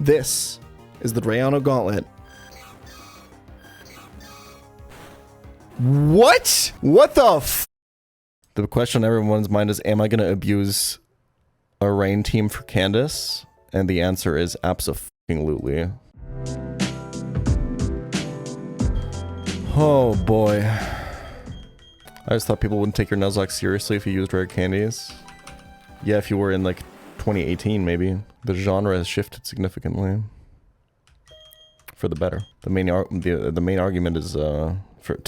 This is the Drayano Gauntlet. What? What the f? The question on everyone's mind is, am I going to abuse a rain team for Candice? And the answer is abso-fucking-lutely. Oh boy. I just thought people wouldn't take your Nuzlocke seriously if you used rare candies. Yeah, if you were in like 2018 maybe. The genre has shifted significantly. For the better. The main argument is, to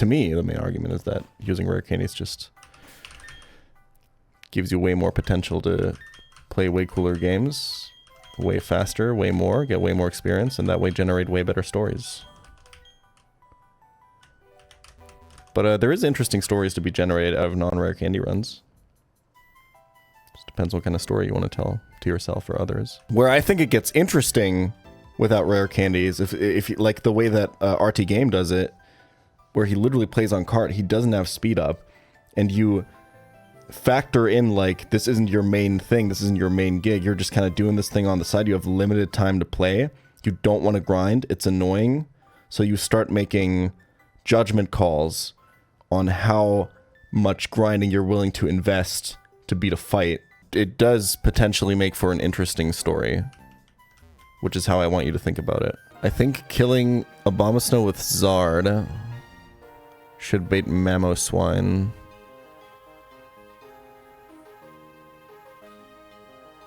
me, the main argument is that using rare candies just gives you way more potential to play way cooler games, way faster, way more, get way more experience, and that way generate way better stories. But there is interesting stories to be generated out of non-rare candy runs. Just depends what kind of story you want to tell to yourself or others. Where I think it gets interesting without rare candies, if you, like the way that RT Game does it, where he literally plays on cart, he doesn't have speed up, and you factor in like, this isn't your main thing, this isn't your main gig, you're just kind of doing this thing on the side, you have limited time to play, you don't want to grind, it's annoying, so you start making judgment calls on how much grinding you're willing to invest to beat a fight. It does potentially make for an interesting story, which is how I want you to think about it. I think killing Abomasnow with Zard should bait Mamoswine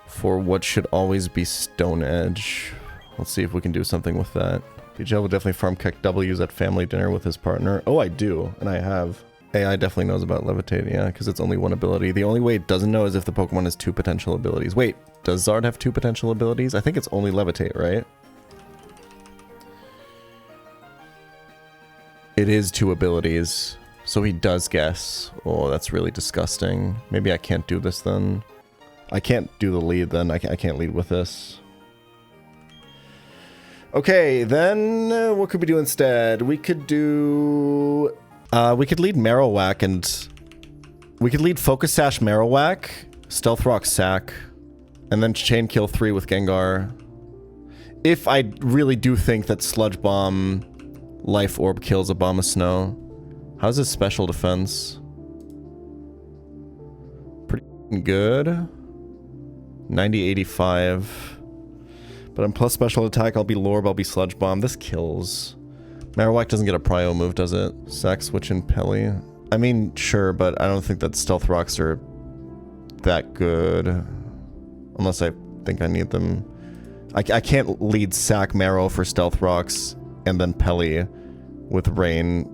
for what should always be Stone Edge. Let's see if we can do something with that. Pchal will definitely farm Calc W's at family dinner with his partner. Oh, I do, and I have. AI definitely knows about Levitate, yeah, because it's only one ability. The only way it doesn't know is if the Pokemon has 2 potential abilities. Wait, does Zard have 2 potential abilities? I think it's only Levitate, right? It is 2 abilities, so he does guess. Oh, that's really disgusting. Maybe I can't do this then. I can't do the lead then. I can't lead with this. Okay, then what could we do instead? We could do... we could lead Marowak and... We could lead Focus Sash Marowak, Stealth Rock Sack, and then Chain Kill 3 with Gengar. If I really do think that Sludge Bomb Life Orb kills Abomasnow. How's his special defense? Pretty good. 90-85. But I'm plus special attack, I'll be Lorb, I'll be Sludge Bomb. This kills. Marowak doesn't get a prio move, does it? Sack Switch and Pelly. I mean, sure, but I don't think that Stealth Rocks are that good. Unless I think I need them. I can't lead Sack Marrow for Stealth Rocks and then Pelly with Rain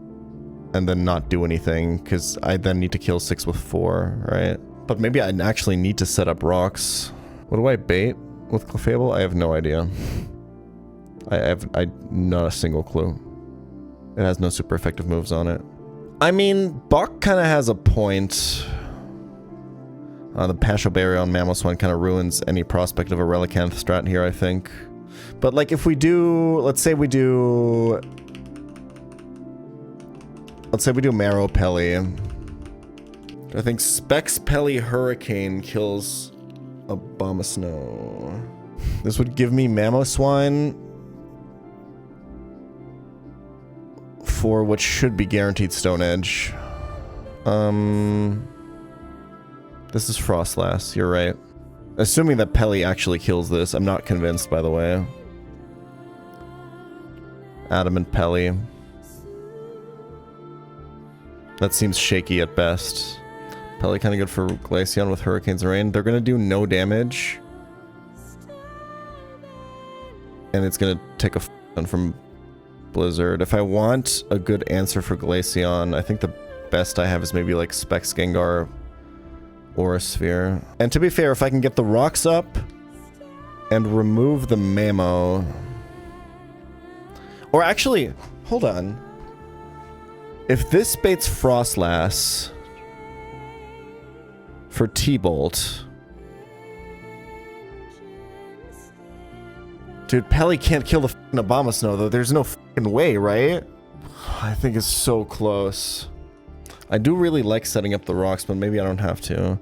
and then not do anything, because I then need to kill 6 with 4, right? But maybe I actually need to set up rocks. What do I bait with Clefable? I have no idea. I not a single clue. It has no super effective moves on it. I mean, Buck kind of has a point. The Pasho Berry on Mamoswine kind of ruins any prospect of a Relicanth strat here, I think. But like if we do, let's say we do Marrow Pelly. I think Specs Pelly Hurricane kills Abomasnow. This would give me Mamoswine for what should be guaranteed Stone Edge. This is Frostlass, you're right. Assuming that Pelly actually kills this, I'm not convinced, by the way. Adamant Pelly. That seems shaky at best. Pelly kind of good for Glaceon with Hurricanes Rain. They're gonna do no damage. And it's gonna take a f*** from Blizzard. If I want a good answer for Glaceon, I think the best I have is maybe like Specs Gengar or a Sphere. And to be fair, if I can get the rocks up and remove the Mamo... Or actually, hold on. If this baits Frostlass for T-Bolt... Dude, Pelly can't kill the f***ing Abomasnow, though. There's no f***ing way, right? I think it's so close. I do really like setting up the rocks, but maybe I don't have to.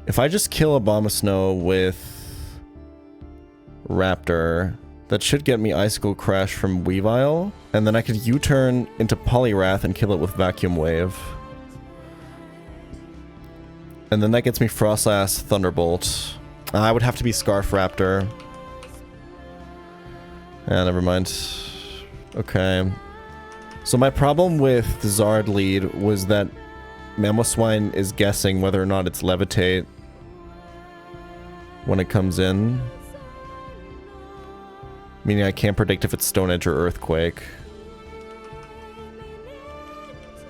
If I just kill Abomasnow with Raptor, That should get me Icicle Crash from Weavile. And then I could U-turn into Poliwrath and kill it with Vacuum Wave. And then that gets me Frostlass, Thunderbolt. I would have to be Scarf Raptor. Yeah, never mind. Okay. So my problem with the Zard lead was that Mamoswine is guessing whether or not it's Levitate when it comes in. Meaning I can't predict if it's Stone Edge or Earthquake.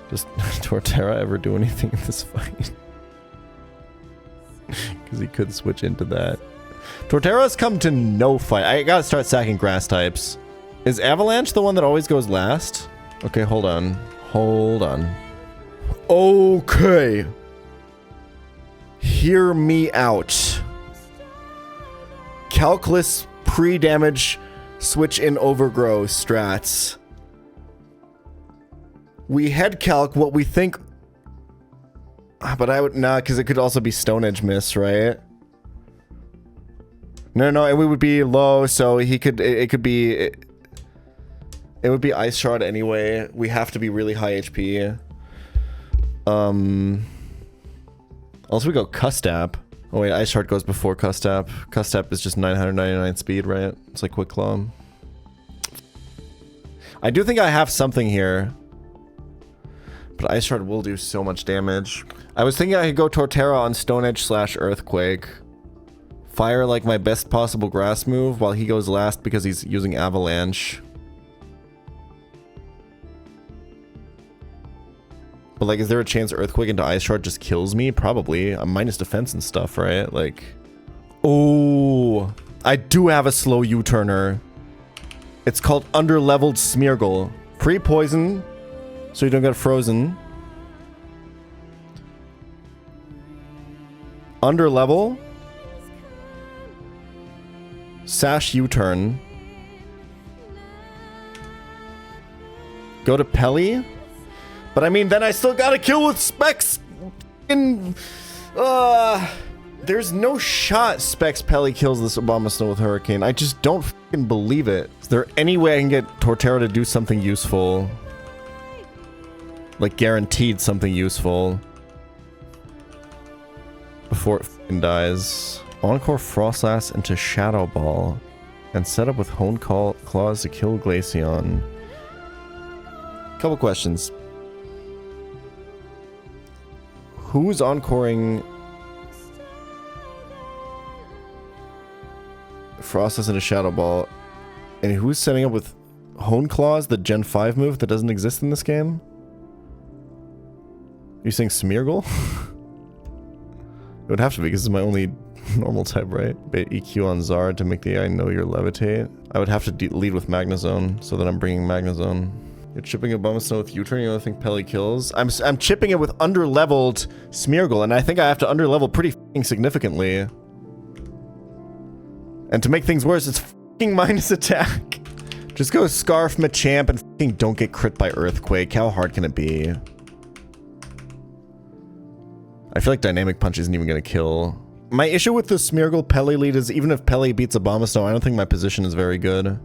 Does Torterra ever do anything in this fight? Because he could switch into that. Torterra's come to no fight. I gotta start sacking grass types. Is Avalanche the one that always goes last? Okay, hold on. Hold on. Okay. Hear me out. Calculus pre-damage switch in overgrow strats. We head calc what we think. But I would not, because it could also be Stone Edge miss, right? No, it would be low, so he could. It could be. It would be Ice Shard anyway. We have to be really high HP. Also, we go Custap. Oh wait, Ice Shard goes before Custap. Custap is just 999 speed, right? It's like Quick Claw. I do think I have something here. But Ice Shard will do so much damage. I was thinking I could go Torterra on Stone Edge / Earthquake. Fire like my best possible grass move while he goes last because he's using Avalanche. But like, is there a chance Earthquake into Ice Shard just kills me? Probably. I'm minus defense and stuff, right? Like, oh, I do have a slow U-turner. It's called Underleveled Smeargle. Free poison, so you don't get frozen. Underlevel. Sash U-turn. Go to Pelly. But I mean, then I still gotta kill with Specs. There's no shot Specs Pelly kills this Abomasnow with Hurricane. I just don't fucking believe it. Is there any way I can get Torterra to do something useful? Like guaranteed something useful. Before it fucking dies. Encore Frostlass into Shadow Ball. And set up with Hone Claws to kill Glaceon. Couple questions. Who's encoring Frostlass into Shadow Ball? And who's setting up with Hone Claws, the Gen 5 move that doesn't exist in this game? Are you saying Smeargle? It would have to be because it's my only normal type, right? Bait EQ on Zard to make the AI know you're Levitate. I would have to lead with Magnezone so that I'm bringing Magnezone. You're chipping a Abomasnow with U-turn, you don't think Pelly kills? I'm chipping it with under-leveled Smeargle, and I think I have to under-level pretty f***ing significantly. And to make things worse, it's f***ing minus attack. Just go Scarf Machamp and f***ing don't get crit by Earthquake. How hard can it be? I feel like Dynamic Punch isn't even gonna kill. My issue with the Smeargle Pelly lead is even if Pelly beats Abomasnow, I don't think my position is very good.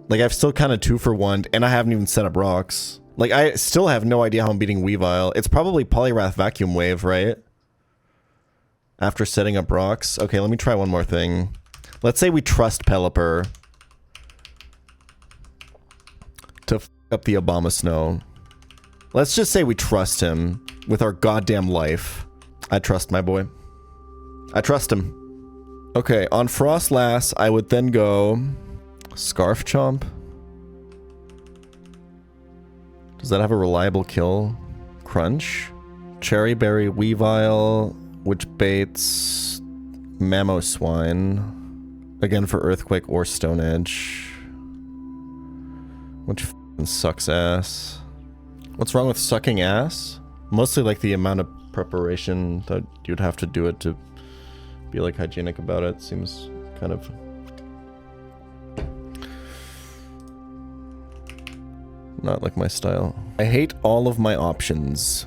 Like, I've still kind of 2 for 1, and I haven't even set up rocks. Like, I still have no idea how I'm beating Weavile. It's probably Poliwrath Vacuum Wave, right? After setting up rocks. Okay, let me try one more thing. Let's say we trust Pelipper to f up the Abomasnow. Let's just say we trust him with our goddamn life. I trust my boy. I trust him. Okay, on Frostlass, I would then go Scarf Chomp. Does that have a reliable kill? Crunch. Cherry Berry Weavile, which baits Mamoswine. Again for Earthquake or Stone Edge. Which f***ing sucks ass. What's wrong with sucking ass? Mostly like the amount of preparation that you'd have to do it to be like hygienic about it. Seems kind of not like my style. I hate all of my options.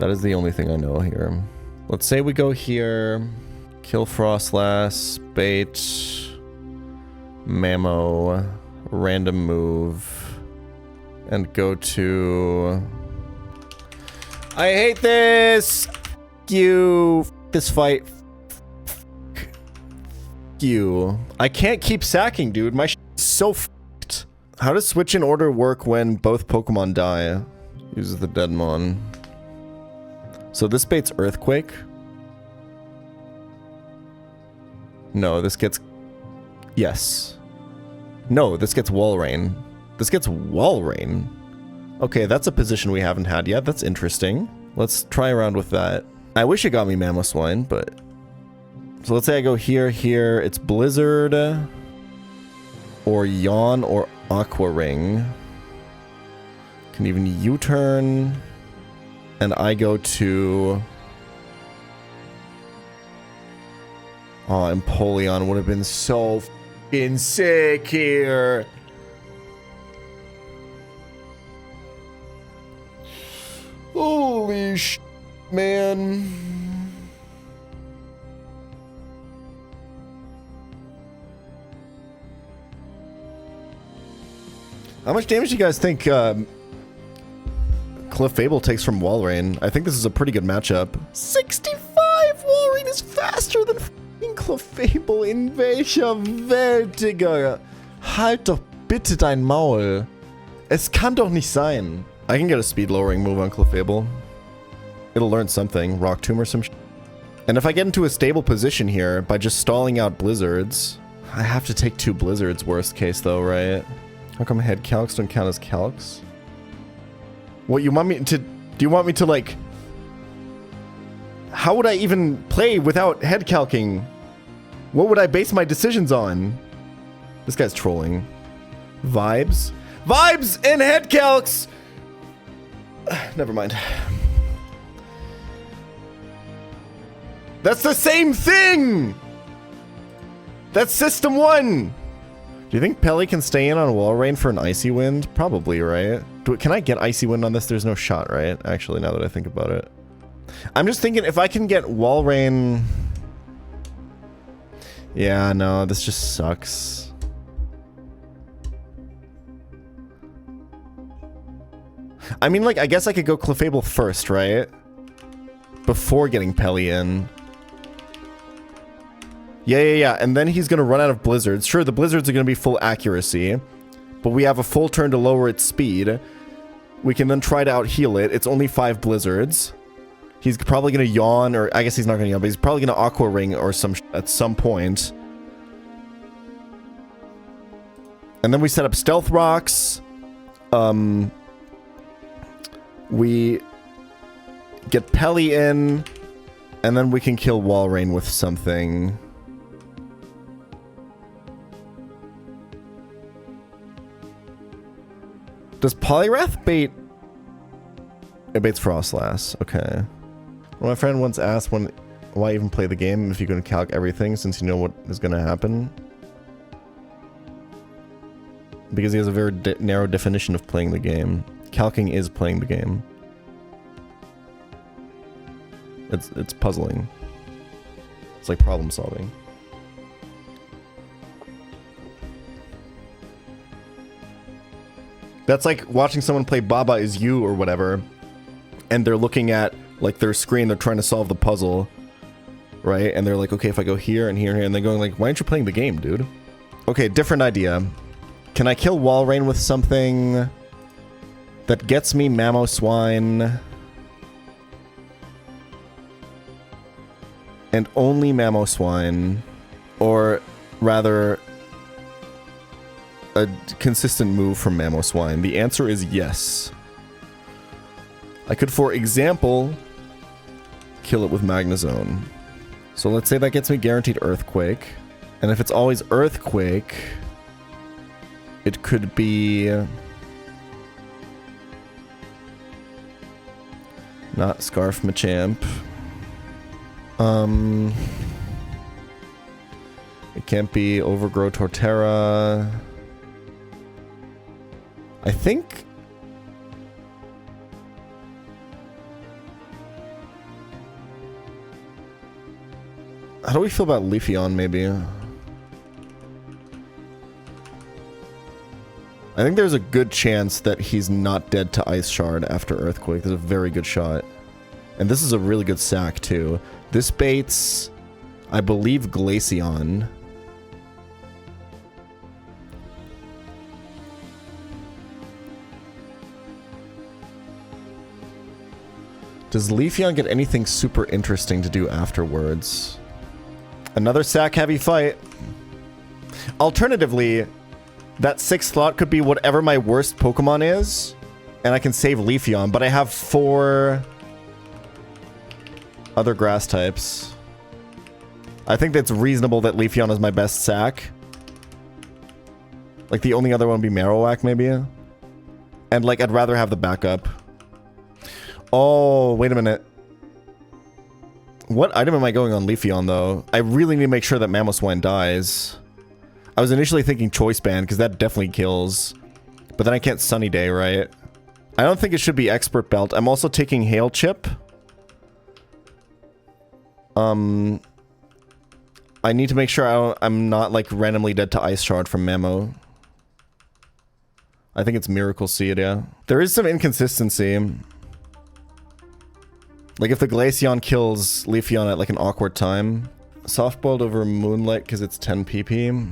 That is the only thing I know here. Let's say we go here. Kill Frostlass, bait, Mammo, random move, and go to... I hate this! F you. This fight. F you. I can't keep sacking, dude. My shit is so f***ed. How does switch in order work when both Pokemon die? Uses the Deadmon. So this bait's Earthquake. No, this gets... Yes. No, this gets Wall Rain. This gets Wall Rain. Okay, that's a position we haven't had yet. That's interesting. Let's try around with that. I wish it got me Mamoswine, but... So let's say I go here, here. It's Blizzard, or Yawn, or Aqua Ring. Can even U-turn. And I go to... Oh, Empoleon would have been so f***ing sick here. Holy sh**, man. How much damage do you guys think Clefable takes from Walrein? I think this is a pretty good matchup. 65! Walrein is faster than f***ing Clefable. In welcher Welt, Digga? Halt doch bitte dein Maul. Es kann doch nicht sein. I can get a speed lowering move on Clefable. It'll learn something. Rock Tomb or some sh**. And if I get into a stable position here by just stalling out Blizzards, I have to take 2 Blizzards worst case though, right? How come head calcs don't count as calcs? What, you want me to... Do you want me to, like... How would I even play without head calcing? What would I base my decisions on? This guy's trolling. Vibes? Vibes and head calcs! Never mind. That's the same thing! That's System 1! Do you think Pelly can stay in on Walrein for an Icy Wind? Probably, right? Can I get Icy Wind on this? There's no shot, right? Actually, now that I think about it. I'm just thinking if I can get Walrein... Yeah, no, this just sucks. I mean, like, I guess I could go Clefable first, right? Before getting Pelly in. Yeah. And then he's going to run out of Blizzards. Sure, the Blizzards are going to be full accuracy. But we have a full turn to lower its speed. We can then try to out-heal it. It's only 5 Blizzards. He's probably going to Yawn, or I guess he's not going to Yawn, but he's probably going to Aqua Ring or some at some point. And then we set up Stealth Rocks. We get Pelly in. And then we can kill Walrein with something. Does Poliwrath bait? It baits Frostlass. Okay. Well, my friend once asked why even play the game if you're going to calc everything since you know what is going to happen. Because he has a very narrow definition of playing the game. Calcing is playing the game. It's puzzling. It's like problem solving. That's like watching someone play Baba Is You or whatever, and they're looking at like their screen, they're trying to solve the puzzle, right? And they're like, okay, if I go here and here and here, and they're going like, why aren't you playing the game, dude? Okay, different idea. Can I kill Walrein with something that gets me Mamoswine? And only Mamoswine, or rather, a consistent move from Mamoswine? The answer is yes. I could, for example, kill it with Magnezone. So let's say that gets me guaranteed Earthquake. And if it's always Earthquake, it could be... not Scarf Machamp. It can't be Overgrow Torterra. I think... How do we feel about Leafeon, maybe? I think there's a good chance that he's not dead to Ice Shard after Earthquake. There's a very good shot. And this is a really good sack, too. This baits, I believe, Glaceon. Does Leafeon get anything super interesting to do afterwards? Another sack-heavy fight. Alternatively, that 6th slot could be whatever my worst Pokemon is, and I can save Leafeon, but I have 4 other grass types. I think that's reasonable that Leafeon is my best sack. Like, the only other one would be Marowak, maybe? And, like, I'd rather have the backup. Oh, wait a minute. What item am I going on Leafeon, though? I really need to make sure that Mamoswine dies. I was initially thinking Choice Band, because that definitely kills. But then I can't Sunny Day, right? I don't think it should be Expert Belt. I'm also taking Hail Chip. I need to make sure I'm not, like, randomly dead to Ice Shard from Mamo. I think it's Miracle Seed, yeah. There is some inconsistency. Like, if the Glaceon kills Leafeon at, like, an awkward time. Softboiled over Moonlight, because it's 10 PP.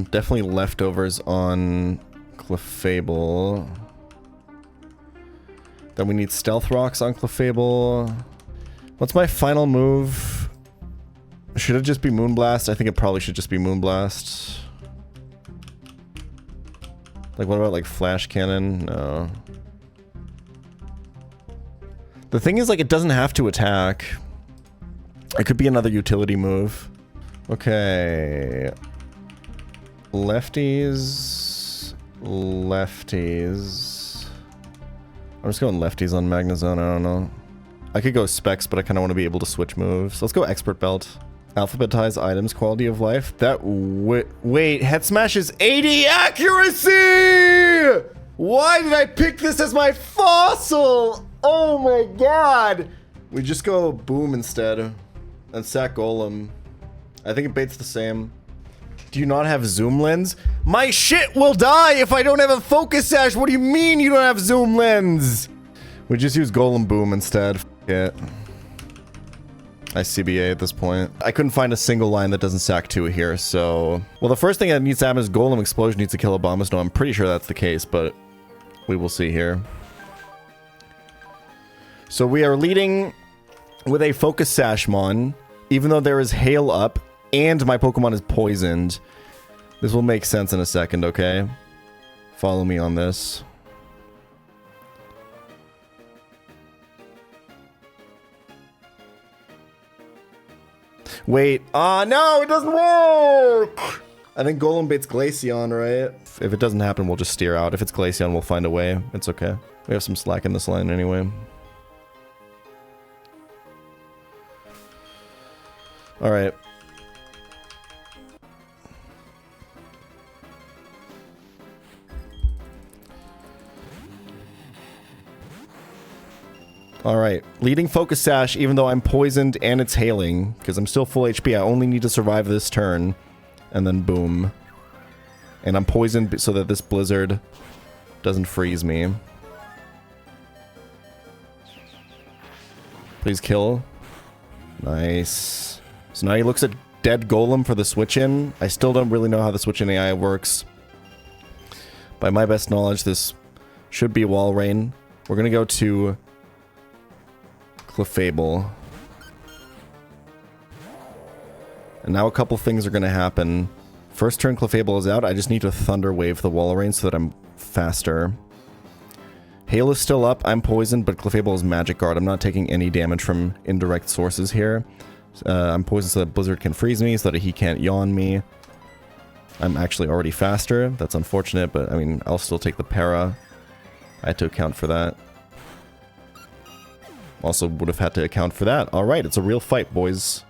Definitely leftovers on Clefable. Then we need Stealth Rocks on Clefable. What's my final move? Should it just be Moonblast? I think it probably should just be Moonblast. Like, what about, like, Flash Cannon? No. The thing is, like, it doesn't have to attack. It could be another utility move. Okay. Lefties. Lefties. I'm just going lefties on Magnezone, I don't know. I could go Specs, but I kind of want to be able to switch moves. Let's go Expert Belt. Alphabetize items, quality of life. That wait, Head Smash is 80 accuracy! Why did I pick this as my fossil? Oh my god! We just go Boom instead. And sack Golem. I think it baits the same. Do you not have Zoom Lens? My shit will die if I don't have a Focus Sash! What do you mean you don't have Zoom Lens? We just use Golem Boom instead. F it. I CBA at this point. I couldn't find a single line that doesn't sack 2 here, so... Well, the first thing that needs to happen is Golem Explosion needs to kill Abomasnow. I'm pretty sure that's the case, but we will see here. So we are leading with a Focus Sashmon, even though there is Hail up, and my Pokemon is poisoned. This will make sense in a second, okay? Follow me on this. Wait. No, it doesn't work! I think Golem baits Glaceon, right? If it doesn't happen, we'll just steer out. If it's Glaceon, we'll find a way. It's okay. We have some slack in this line anyway. Alright. Alright, leading Focus Sash, even though I'm poisoned and it's hailing, because I'm still full HP, I only need to survive this turn, and then boom. And I'm poisoned so that this blizzard doesn't freeze me. Please kill. Nice. So now he looks at dead Golem for the switch-in. I still don't really know how the switch-in AI works. By my best knowledge, this should be Wall Rain. We're gonna go to Clefable. And now a couple things are gonna happen. First turn Clefable is out. I just need to Thunder Wave the Wall Rain so that I'm faster. Hail is still up. I'm poisoned, but Clefable is Magic Guard. I'm not taking any damage from indirect sources here. I'm poisoned so that Blizzard can freeze me, so that he can't yawn me. I'm actually already faster. That's unfortunate, but I mean, I'll still take the Para. I had to account for that. Also would have had to account for that. Alright, it's a real fight, boys.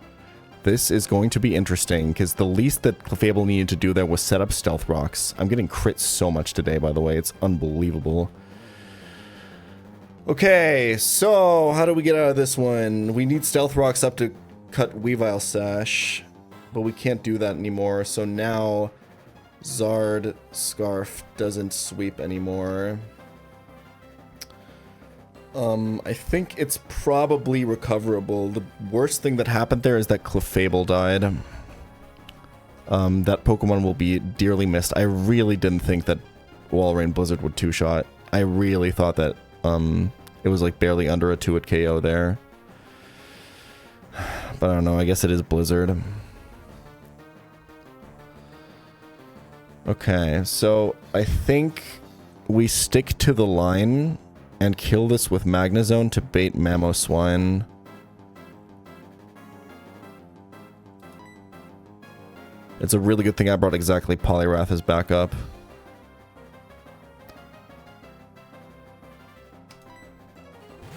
This is going to be interesting, because the least that Clefable needed to do there was set up Stealth Rocks. I'm getting crit so much today, by the way. It's unbelievable. Okay, so how do we get out of this one? We need Stealth Rocks up to cut Weavile Sash, but we can't do that anymore. So now Zard Scarf doesn't sweep anymore. I think it's probably recoverable. The worst thing that happened there is that Clefable died. That Pokemon will be dearly missed. I really didn't think that Walrein Blizzard would two-shot. I really thought that it was like barely under a 2-hit KO there. But I don't know, I guess it is Blizzard. Okay, so I think we stick to the line and kill this with Magnezone to bait Mamoswine. It's a really good thing I brought exactly Poliwrath as backup.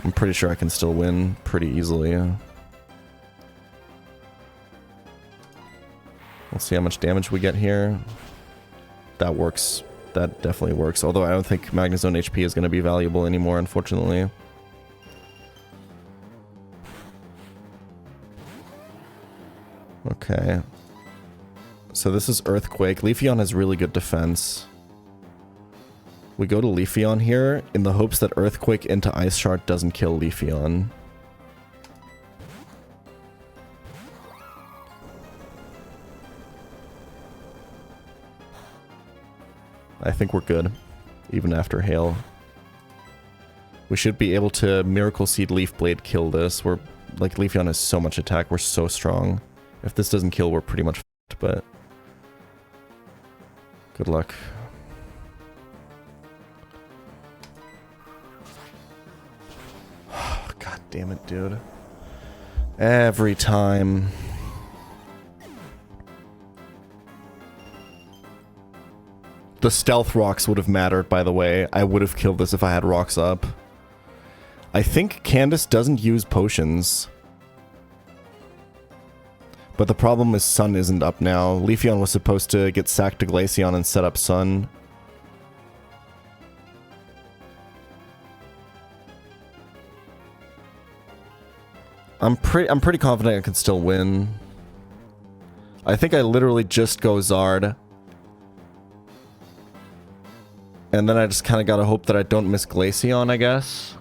I'm pretty sure I can still win pretty easily. Let's see how much damage we get here. That works. That definitely works. Although I don't think Magnezone HP is going to be valuable anymore, unfortunately. Okay. So this is Earthquake. Leafeon has really good defense. We go to Leafeon here in the hopes that Earthquake into Ice Shard doesn't kill Leafeon. I think we're good, even after Hail. We should be able to Miracle Seed Leaf Blade kill this. We're, like, Leafeon has so much attack, we're so strong. If this doesn't kill, we're pretty much f***ed, but... good luck. God damn it, dude. Every time. The stealth rocks would have mattered, by the way. I would have killed this if I had rocks up. I think Candice doesn't use potions. But the problem is Sun isn't up now. Leafeon was supposed to get sacked to Glaceon and set up Sun. I'm pretty confident I can still win. I think I literally just go Zard. And then I just kind of gotta hope that I don't miss Glaceon, I guess.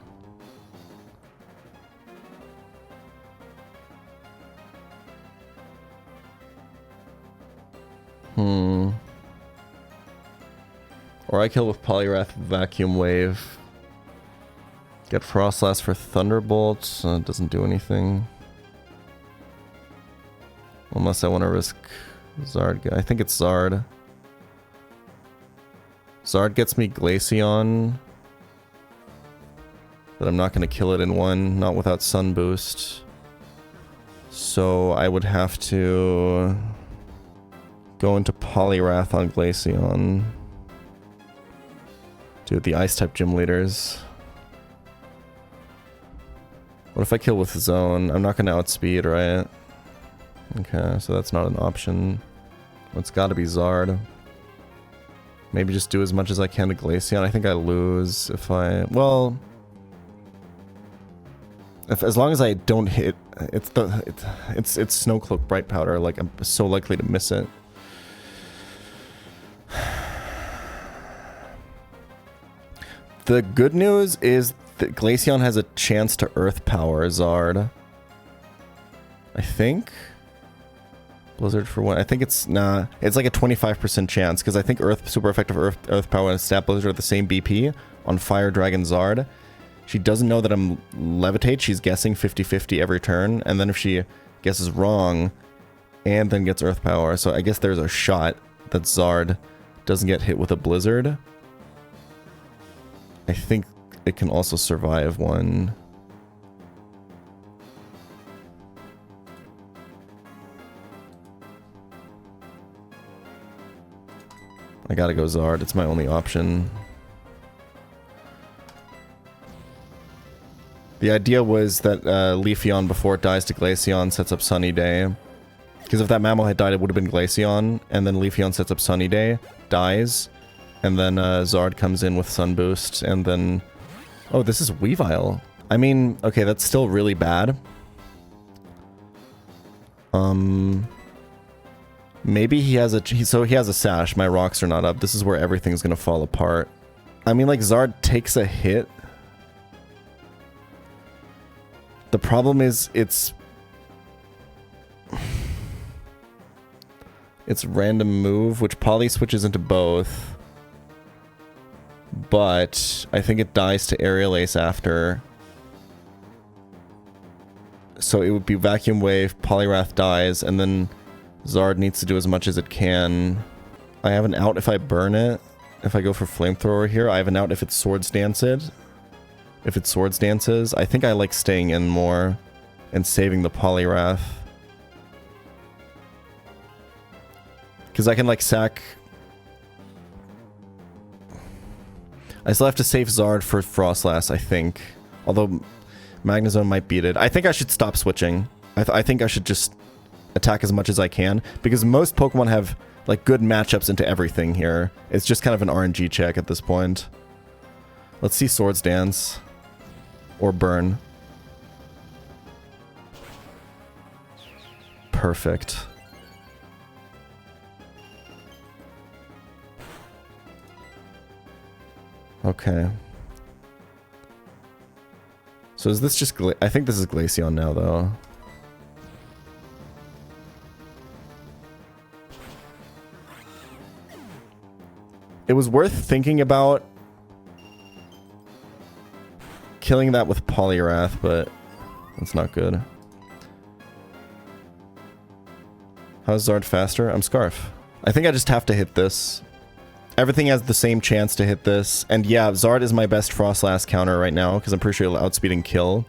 Or I kill with Poliwrath Vacuum Wave. Get Frostlass for Thunderbolt. It doesn't do anything. Unless I want to risk Zard. I think it's Zard. Zard gets me Glaceon. But I'm not going to kill it in one. Not without Sun Boost. So I would have to go into Poliwrath on Glaceon. Dude, the Ice-type gym leaders. What if I kill with Zone? I'm not going to outspeed, right? Okay, so that's not an option. It's got to be Zard. Maybe just do as much as I can to Glaceon. I think I lose if I... well... as long as I don't hit... it's Snow Cloak Bright Powder. Like, I'm so likely to miss it. The good news is that Glaceon has a chance to Earth Power Zard. I think? Blizzard for one. I think it's... nah. It's like a 25% chance, because I think super effective Earth Power and Stat Blizzard are the same BP on Fire Dragon Zard. She doesn't know that I'm Levitate. She's guessing 50-50 every turn, and then if she guesses wrong, and then gets Earth Power, so I guess there's a shot that Zard doesn't get hit with a Blizzard. I think it can also survive one. I gotta go Zard. It's my only option. The idea was that Leafeon, before it dies to Glaceon, sets up Sunny Day. Because if that mammal had died, it would have been Glaceon, and then Leafeon sets up Sunny Day, dies, and then Zard comes in with Sun Boost, and then... oh, this is Weavile. I mean, okay, that's still really bad. Maybe he has a... So he has a Sash. My rocks are not up. This is where everything's gonna fall apart. I mean, like, Zard takes a hit. The problem is, it's random move, which poly switches into both. But I think it dies to Aerial Ace after. So it would be Vacuum Wave, Polyrath dies, and then Zard needs to do as much as it can. I have an out if I burn it. If I go for Flamethrower here, I have an out if it Swords Dances. If it Swords Dances, I think I like staying in more and saving the Polyrath. Because I can like sack... I still have to save Zard for Frostlass, I think. Although Magnezone might beat it. I think I should stop switching. I think I should just attack as much as I can. Because most Pokemon have like good matchups into everything here. It's just kind of an RNG check at this point. Let's see Swords Dance. Or Burn. Perfect. Okay. So is this just... I think this is Glaceon now, though. It was worth thinking about killing that with Polyrath, but that's not good. How's Zard faster? I'm Scarf. I think I just have to hit this. Everything has the same chance to hit this. And yeah, Zard is my best Frostlass counter right now, because I'm pretty sure it'll outspeed and kill.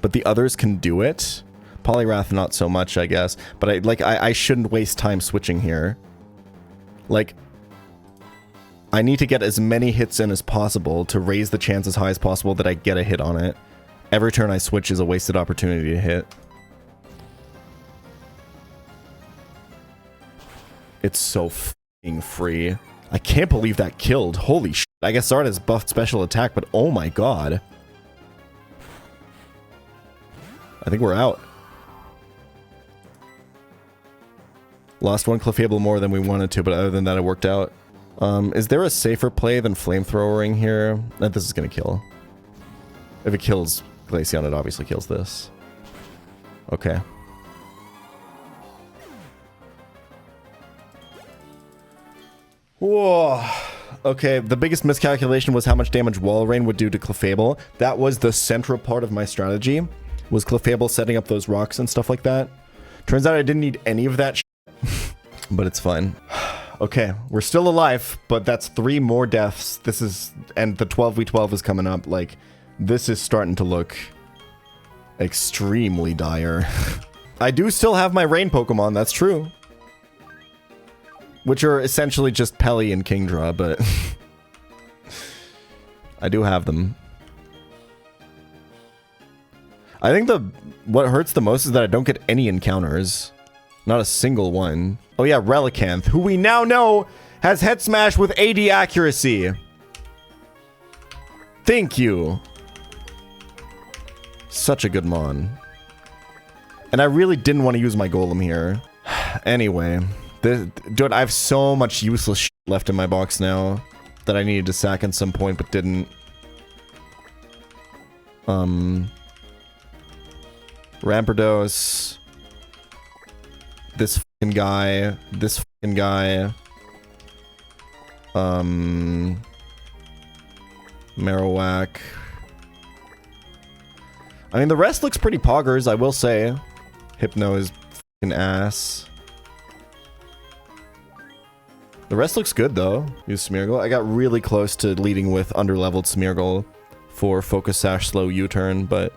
But the others can do it. Polyrath not so much, I guess. But I shouldn't waste time switching here. Like, I need to get as many hits in as possible to raise the chance as high as possible that I get a hit on it. Every turn I switch is a wasted opportunity to hit. It's so f***ing free. I can't believe that killed. Holy shit. I guess Zard has buffed special attack, but oh my god. I think we're out. Lost one Clefable more than we wanted to, but other than that, it worked out. Is there a safer play than Flamethrowering here? This is gonna kill. If it kills Glaceon, it obviously kills this. Okay. Whoa. Okay, the biggest miscalculation was how much damage Wall Rain would do to Clefable. That was the central part of my strategy, was Clefable setting up those rocks and stuff like that. Turns out I didn't need any of that shit, but it's fine. Okay, we're still alive, but that's 3 more deaths. This is, and the 12v12 is coming up. Like, this is starting to look extremely dire. I do still have my rain Pokemon, that's true. Which are essentially just Pelly and Kingdra, but I do have them. I think what hurts the most is that I don't get any encounters. Not a single one. Oh yeah, Relicanth, who we now know has Head Smash with 80 accuracy. Thank you. Such a good Mon. And I really didn't want to use my Golem here. Anyway. Dude, I have so much useless shit left in my box now that I needed to sack at some point, but didn't. Rampardos. This fucking guy. This fucking guy. Marowak. I mean, the rest looks pretty poggers, I will say. Hypno is fucking ass. The rest looks good, though. Use Smeargle. I got really close to leading with underleveled Smeargle for Focus Sash Slow U-turn, but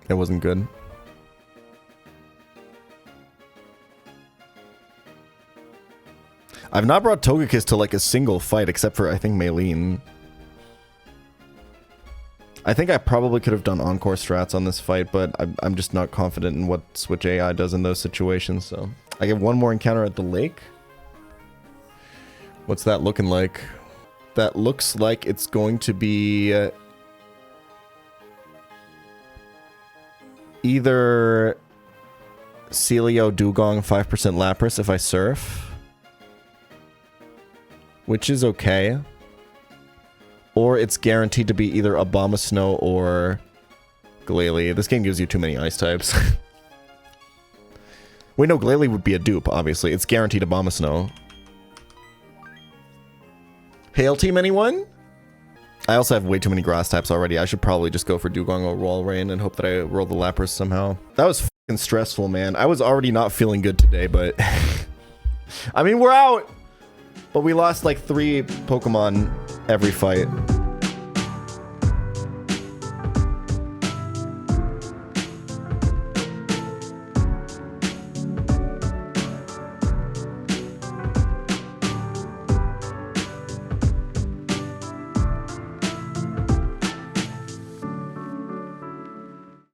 it wasn't good. I've not brought Togekiss to like a single fight except for, I think, Maylene. I think I probably could have done Encore strats on this fight, but I'm just not confident in what Switch AI does in those situations, so... I get one more encounter at the lake. What's that looking like? That looks like it's going to be... either Celio, Dugong, 5% Lapras if I surf, which is okay. Or it's guaranteed to be either Abomasnow or Glalie. This game gives you too many ice types. Wait, no, Glalie would be a dupe, obviously. It's guaranteed Abomasnow. Hail Team, anyone? I also have way too many grass types already. I should probably just go for Dugong or Walrein and hope that I roll the Lapras somehow. That was fucking stressful, man. I was already not feeling good today, but... I mean, we're out! But we lost like 3 Pokemon every fight.